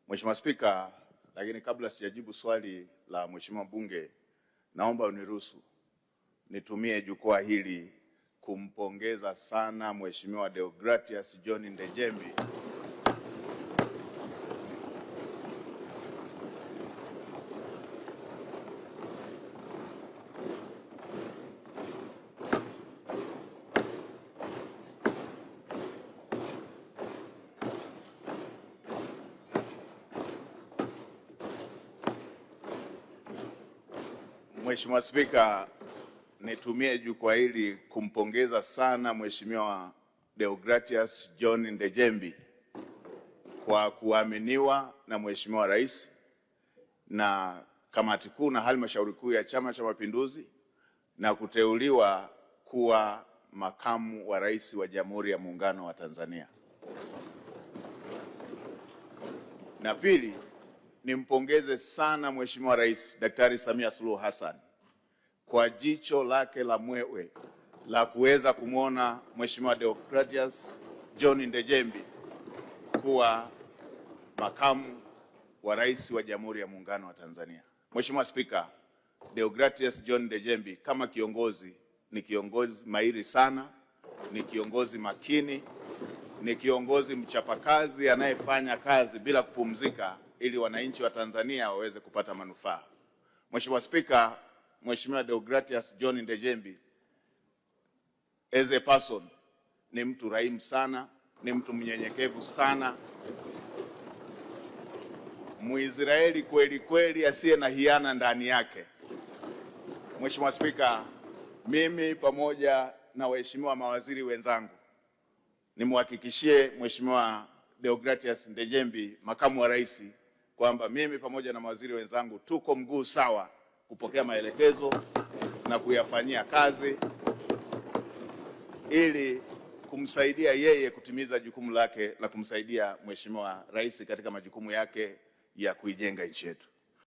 Mheshimiwa Spika, lakini kabla sijajibu swali la Mheshimiwa mbunge, naomba uniruhusu nitumie jukwaa hili kumpongeza sana Mheshimiwa Deogratias John Ndejembi Mheshimiwa Spika, nitumie jukwaa hili kumpongeza sana Mheshimiwa Deogratias John Ndejembi kwa kuaminiwa na Mheshimiwa Rais na kamati kuu na halmashauri kuu ya Chama cha Mapinduzi na kuteuliwa kuwa makamu wa rais wa Jamhuri ya Muungano wa Tanzania. Na pili, nimpongeze sana Mheshimiwa Rais Daktari Samia Suluhu Hassan kwa jicho lake la mwewe la kuweza kumwona Mheshimiwa Deogratias John Ndejembi kuwa makamu wa rais wa Jamhuri ya Muungano wa Tanzania. Mheshimiwa Spika, Deogratias John Ndejembi kama kiongozi ni kiongozi mahiri sana, ni kiongozi makini, ni kiongozi mchapakazi anayefanya kazi bila kupumzika ili wananchi wa Tanzania waweze kupata manufaa. Mheshimiwa Spika, Mheshimiwa Deogratias John Ndejembi as a person ni mtu rahimu sana, ni mtu mnyenyekevu sana, Mwisraeli kweli kweli asiye na hiana ndani yake. Mheshimiwa Spika, mimi pamoja na waheshimiwa mawaziri wenzangu nimhakikishie Mheshimiwa Deogratias Ndejembi makamu wa rais kwamba mimi pamoja na mawaziri wenzangu tuko mguu sawa kupokea maelekezo na kuyafanyia kazi ili kumsaidia yeye kutimiza jukumu lake la kumsaidia Mheshimiwa Rais katika majukumu yake ya kuijenga nchi yetu.